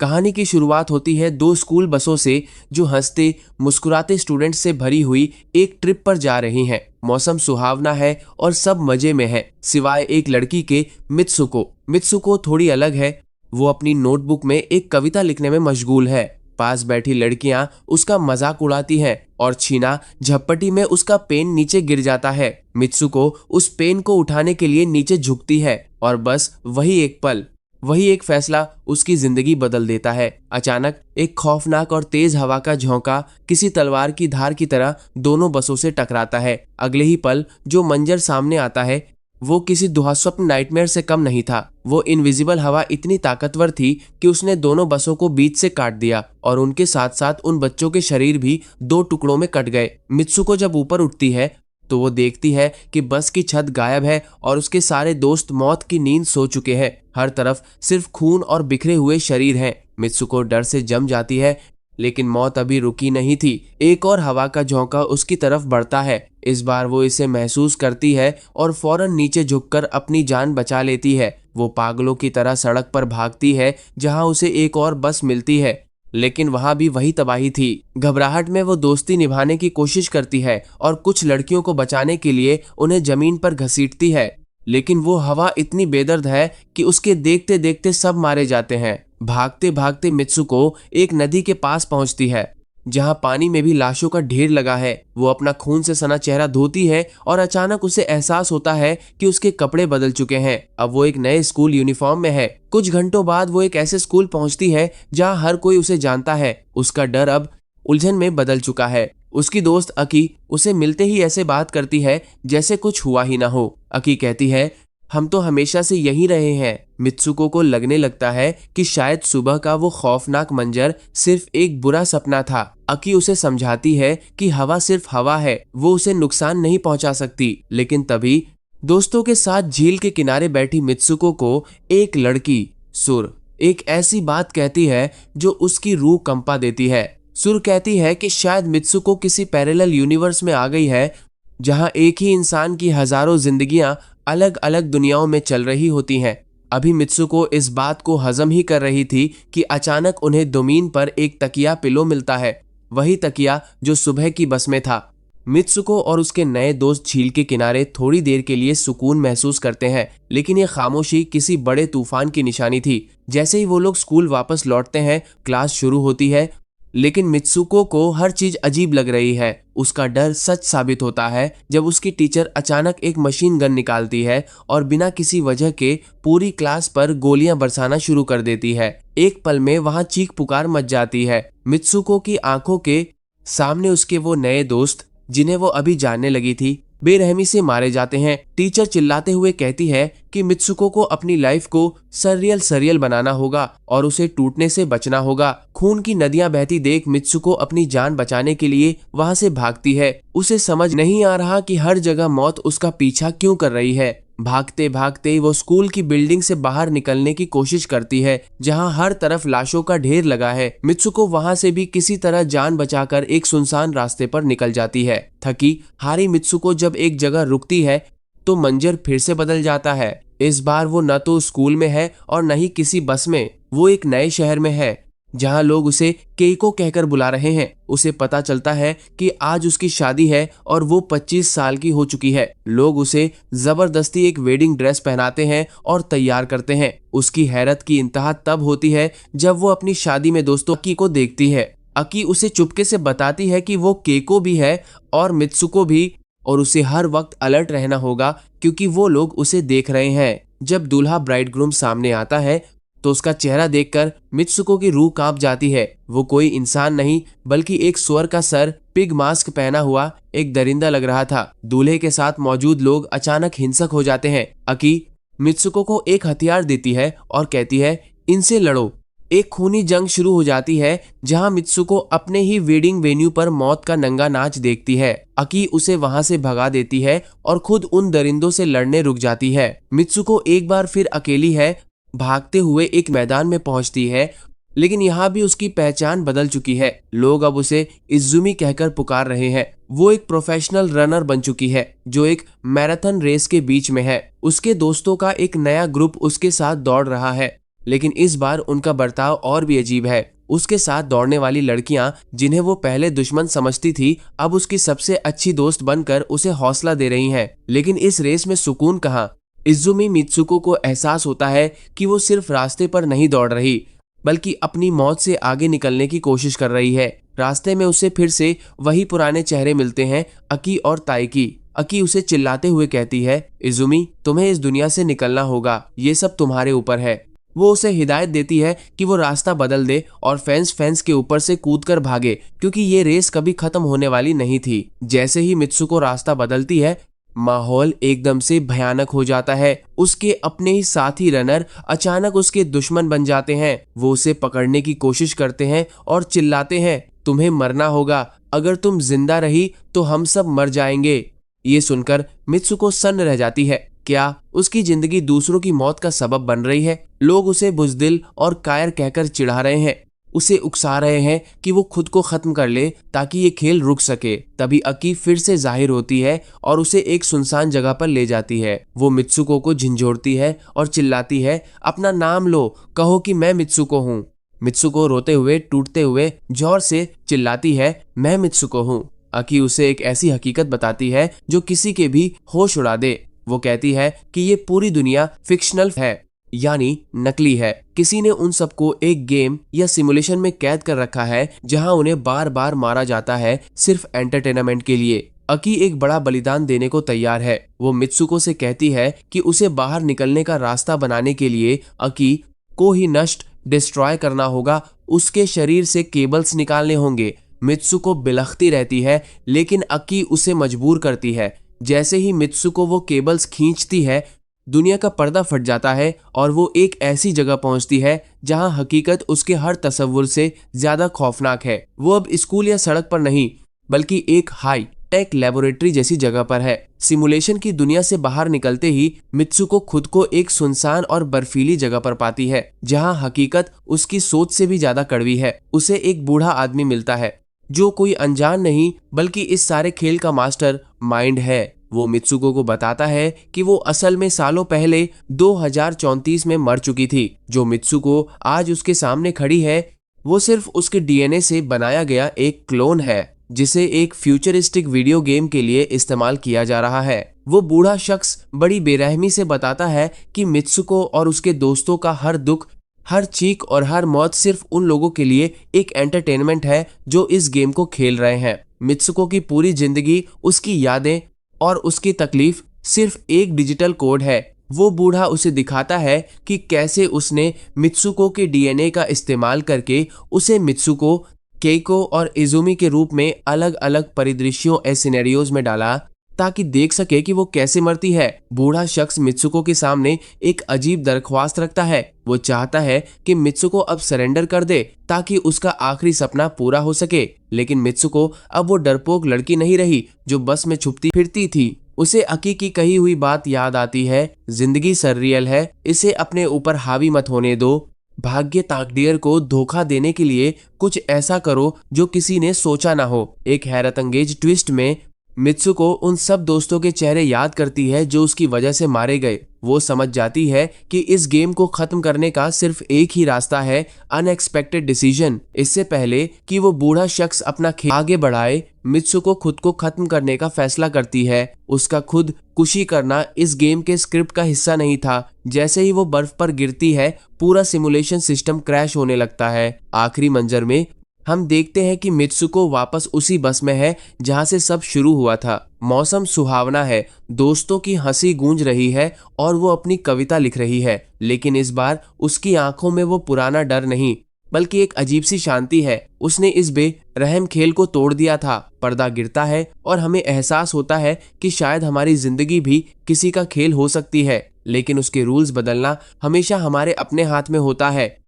कहानी की शुरुआत होती है दो स्कूल बसों से जो हंसते मुस्कुराते स्टूडेंट्स से भरी हुई एक ट्रिप पर जा रही हैं। मौसम सुहावना है और सब मजे में है सिवाय एक लड़की के, मित्सुको। मित्सुको थोड़ी अलग है। वो अपनी नोटबुक में एक कविता लिखने में मशगूल है। पास बैठी लड़कियां उसका मजाक उड़ाती हैं और छीना झपटी में उसका पेन नीचे गिर जाता है। मित्सुको उस पेन को उठाने के लिए नीचे झुकती है और बस वही एक पल, वही एक फैसला उसकी जिंदगी बदल देता है। अचानक एक खौफनाक और तेज हवा का झोंका किसी तलवार की धार की तरह दोनों बसों से टकराता है। अगले ही पल जो मंजर सामने आता है वो किसी दुःस्वप्न नाइटमेयर से कम नहीं था। वो इनविजिबल हवा इतनी ताकतवर थी कि उसने दोनों बसों को बीच से काट दिया और उनके साथ साथ उन बच्चों के शरीर भी दो टुकड़ों में कट गए। मित्सुको जब ऊपर उठती है तो वो देखती है कि बस की छत गायब है और उसके सारे दोस्त मौत की नींद सो चुके हैं। हर तरफ सिर्फ खून और बिखरे हुए शरीर हैं। मित्सुको डर से जम जाती है, लेकिन मौत अभी रुकी नहीं थी। एक और हवा का झोंका उसकी तरफ बढ़ता है। इस बार वो इसे महसूस करती है और फौरन नीचे झुककर अपनी जान बचा लेती है। वो पागलों की तरह सड़क पर भागती है जहां उसे एक और बस मिलती है, लेकिन वहां भी वही तबाही थी। घबराहट में वो दोस्ती निभाने की कोशिश करती है और कुछ लड़कियों को बचाने के लिए उन्हें जमीन पर घसीटती है, लेकिन वो हवा इतनी बेदर्द है कि उसके देखते देखते सब मारे जाते हैं। भागते भागते मित्सुको एक नदी के पास पहुंचती है जहां पानी में भी लाशों का ढेर लगा है। वो अपना खून से सना चेहरा धोती है और अचानक उसे एहसास होता है कि उसके कपड़े बदल चुके हैं। अब वो एक नए स्कूल यूनिफॉर्म में है। कुछ घंटों बाद वो एक ऐसे स्कूल पहुंचती है जहां हर कोई उसे जानता है। उसका डर अब उलझन में बदल चुका है। उसकी दोस्त अकी उसे मिलते ही ऐसे बात करती है जैसे कुछ हुआ ही ना हो। अकी कहती है, हम तो हमेशा से यहीं रहे हैं। मित्सुको को लगने लगता है कि शायद सुबह का वो खौफनाक मंजर सिर्फ एक बुरा सपना था। अकी उसे समझाती है कि हवा सिर्फ हवा है, वो उसे नुकसान नहीं पहुंचा सकती। लेकिन तभी दोस्तों के साथ झील के किनारे बैठी मित्सुको को एक लड़की सुर एक ऐसी बात कहती है जो उसकी रूह कंपा देती है। सुर कहती है कि शायद मित्सुको किसी पैरेलल यूनिवर्स में आ गई है जहां एक ही इंसान की हजारों जिंदगियां अलग अलग दुनियाओं में चल रही होती हैं। अभी मित्सुको इस बात को हजम ही कर रही थी कि अचानक उन्हें जमीन पर एक तकिया पिलो मिलता है, वही तकिया जो सुबह की बस में था। मित्सुको और उसके नए दोस्त झील के किनारे थोड़ी देर के लिए सुकून महसूस करते हैं, लेकिन ये खामोशी किसी बड़े तूफान की निशानी थी। जैसे ही वो लोग स्कूल वापस लौटते हैं, क्लास शुरू होती है, लेकिन मित्सुको को हर चीज अजीब लग रही है। उसका डर सच साबित होता है जब उसकी टीचर अचानक एक मशीन गन निकालती है और बिना किसी वजह के पूरी क्लास पर गोलियां बरसाना शुरू कर देती है। एक पल में वहां चीख पुकार मच जाती है। मित्सुको की आंखों के सामने उसके वो नए दोस्त जिन्हें वो अभी जानने लगी थी बेरहमी से मारे जाते हैं। टीचर चिल्लाते हुए कहती है कि मित्सुको को अपनी लाइफ को सरियल बनाना होगा और उसे टूटने से बचना होगा। खून की नदियां बहती देख मित्सुको अपनी जान बचाने के लिए वहां से भागती है। उसे समझ नहीं आ रहा कि हर जगह मौत उसका पीछा क्यों कर रही है। भागते भागते वो स्कूल की बिल्डिंग से बाहर निकलने की कोशिश करती है जहां हर तरफ लाशों का ढेर लगा है। मित्सुको वहां से भी किसी तरह जान बचाकर एक सुनसान रास्ते पर निकल जाती है। थकी हारी मित्सुको जब एक जगह रुकती है तो मंजर फिर से बदल जाता है। इस बार वो न तो स्कूल में है और न ही किसी बस में। वो एक नए शहर में है जहां लोग उसे केको कहकर बुला रहे हैं। उसे पता चलता है कि आज उसकी शादी है और वो 25 साल की हो चुकी है। लोग उसे जबरदस्ती एक वेडिंग ड्रेस पहनाते हैं और तैयार करते हैं। उसकी हैरत की इंतहा तब होती है जब वो अपनी शादी में दोस्तों अकी को देखती है। अकी उसे चुपके से बताती है कि वो केको भी है और मित्सुको भी, और उसे हर वक्त अलर्ट रहना होगा क्योंकि वो लोग उसे देख रहे हैं। जब दूल्हा ब्राइड ग्रूम सामने आता है तो उसका चेहरा देखकर मित्सुको की रूह कांप जाती है। वो कोई इंसान नहीं बल्कि एक सुअर का सर पिग मास्क पहना हुआ एक दरिंदा लग रहा था। दूल्हे के साथ मौजूद लोग अचानक हिंसक हो जाते हैं। अकी मित्सुको को एक हथियार देती है और कहती है, इनसे लड़ो। एक खूनी जंग शुरू हो जाती है जहां मित्सुको अपने ही वेडिंग वेन्यू पर मौत का नंगा नाच देखती है। अकी उसे वहां से भगा देती है और खुद उन दरिंदों से लड़ने रुक जाती है। मित्सुको एक बार फिर अकेली है, भागते हुए एक मैदान में पहुंचती है, लेकिन यहाँ भी उसकी पहचान बदल चुकी है। लोग अब उसे इज़ुमी कहकर पुकार रहे हैं। वो एक प्रोफेशनल रनर बन चुकी है जो एक मैराथन रेस के बीच में है। उसके दोस्तों का एक नया ग्रुप उसके साथ दौड़ रहा है, लेकिन इस बार उनका बर्ताव और भी अजीब है। उसके साथ दौड़ने वाली लड़कियां, जिन्हें वो पहले दुश्मन समझती थी, अब उसकी सबसे अच्छी दोस्त बनकर उसे हौसला दे रही हैं। लेकिन इस रेस में सुकून कहाँ। इज़ुमी मित्सुको को एहसास होता है कि वो सिर्फ रास्ते पर नहीं दौड़ रही, बल्कि अपनी मौत से आगे निकलने की कोशिश कर रही है। रास्ते में उसे फिर से वही पुराने चेहरे मिलते हैं, अकी और ताइकी। अकी उसे चिल्लाते हुए कहती है, इज़ुमी, तुम्हें इस दुनिया से निकलना होगा, ये सब तुम्हारे ऊपर है। वो उसे हिदायत देती है कि वो रास्ता बदल दे और फेंस के ऊपर से कूदकर भागे, क्योंकि ये रेस कभी खत्म होने वाली नहीं थी। जैसे ही मित्सुको रास्ता बदलती है, माहौल एकदम से भयानक हो जाता है। उसके अपने ही साथी रनर अचानक उसके दुश्मन बन जाते हैं। वो उसे पकड़ने की कोशिश करते हैं और चिल्लाते हैं, तुम्हें मरना होगा, अगर तुम जिंदा रही तो हम सब मर जाएंगे। ये सुनकर मित्सुको सन्न रह जाती है। क्या उसकी जिंदगी दूसरों की मौत का सबब बन रही है? लोग उसे बुज़दिल और कायर कहकर चिढ़ा रहे हैं, उसे उकसा रहे हैं कि वो खुद को खत्म कर ले ताकि ये खेल रुक सके। तभी अकी फिर से जाहिर होती है और उसे एक सुनसान जगह पर ले जाती है। वो मित्सुको को झंझोड़ती है और चिल्लाती है, अपना नाम लो, कहो कि मैं मित्सुको हूँ। मित्सुको रोते हुए, टूटते हुए जोर से चिल्लाती है, मैं मित्सुको हूँ। अकी उसे एक ऐसी हकीकत बताती है जो किसी के भी होश उड़ा दे। वो कहती है कि ये पूरी दुनिया फिक्शनल है, यानी नकली है। किसी ने उन सबको एक गेम या सिमुलेशन में कैद कर रखा है, जहां उन्हें बार बार मारा जाता है सिर्फ एंटरटेनमेंट के लिए। अकी एक बड़ा बलिदान देने को तैयार है। वो मित्सुको से कहती है कि उसे बाहर निकलने का रास्ता बनाने के लिए अकी को ही नष्ट डिस्ट्रॉय करना होगा, उसके शरीर से केबल्स निकालने होंगे। मित्सुको बिलखती रहती है, लेकिन अकी उसे मजबूर करती है। जैसे ही मित्सुको वो केबल्स खींचती है, दुनिया का पर्दा फट जाता है और वो एक ऐसी जगह पहुंचती है जहां हकीकत उसके हर तसव्वुर से ज्यादा खौफनाक है। वो अब स्कूल या सड़क पर नहीं, बल्कि एक हाई टेक लेबोरेटरी जैसी जगह पर है। सिमुलेशन की दुनिया से बाहर निकलते ही मित्सुको खुद को एक सुनसान और बर्फीली जगह पर पाती है, जहां हकीकत उसकी सोच से भी ज्यादा कड़वी है। उसे एक बूढ़ा आदमी मिलता है, जो कोई अनजान नहीं, बल्कि इस सारे खेल का मास्टर माइंड है। वो मित्सुको को बताता है कि वो असल में सालों पहले 2034 में मर चुकी थी। जो मित्सुको आज उसके सामने खड़ी है, वो सिर्फ उसके डीएनए से बनाया गया एक क्लोन है, जिसे एक फ्यूचरिस्टिक वीडियो गेम के लिए इस्तेमाल किया जा रहा है। वो बूढ़ा शख्स बड़ी बेरहमी से बताता है कि मित्सुको और उसके दोस्तों का हर दुख, हर चीख और हर मौत सिर्फ उन लोगों के लिए एक एंटरटेनमेंट है जो इस गेम को खेल रहे हैं। मित्सुको की पूरी जिंदगी, उसकी यादें और उसकी तकलीफ सिर्फ एक डिजिटल कोड है। वो बूढ़ा उसे दिखाता है कि कैसे उसने मित्सुको के डीएनए का इस्तेमाल करके उसे मित्सुको, केइको और इज़ुमी के रूप में अलग अलग परिदृश्यों ए सिनेरियोज में डाला, ताकि देख सके कि वो कैसे मरती है। बूढ़ा शख्स मित्सुको के सामने एक अजीब दरख्वास्त रखता है। वो चाहता है कि मित्सुको अब सरेंडर कर दे ताकि उसका आखिरी सपना पूरा हो सके। लेकिन मित्सुको अब वो डरपोक लड़की नहीं रही जो बस में छुपती फिरती थी। उसे अकी की कही हुई बात याद आती है, जिंदगी सररियल है, इसे अपने ऊपर हावी मत होने दो। भाग्य ताकदीर को धोखा देने के लिए कुछ ऐसा करो जो किसी ने सोचा ना हो। एक हैरत अंगेज ट्विस्ट में मित्सुको उन सब दोस्तों के चेहरे याद करती है जो उसकी वजह से मारे गए। वो समझ जाती है कि इस गेम को खत्म करने का सिर्फ एक ही रास्ता है, अनएक्सपेक्टेड डिसीजन। इससे पहले कि वो बूढ़ा शख्स अपना खेल आगे बढ़ाए, मित्सुको खुद को खत्म करने का फैसला करती है। उसका खुद कुशी करना इस गेम के स्क्रिप्ट का हिस्सा नहीं था। जैसे ही वो बर्फ पर गिरती है, पूरा सिमुलेशन सिस्टम क्रैश होने लगता है। आखिरी मंजर में हम देखते हैं कि मित्सुको वापस उसी बस में है जहां से सब शुरू हुआ था। मौसम सुहावना है, दोस्तों की हंसी गूंज रही है और वो अपनी कविता लिख रही है। लेकिन इस बार उसकी आंखों में वो पुराना डर नहीं, बल्कि एक अजीब सी शांति है। उसने इस बेरहम खेल को तोड़ दिया था। पर्दा गिरता है और हमें एहसास होता है कि शायद हमारी जिंदगी भी किसी का खेल हो सकती है, लेकिन उसके रूल्स बदलना हमेशा हमारे अपने हाथ में होता है।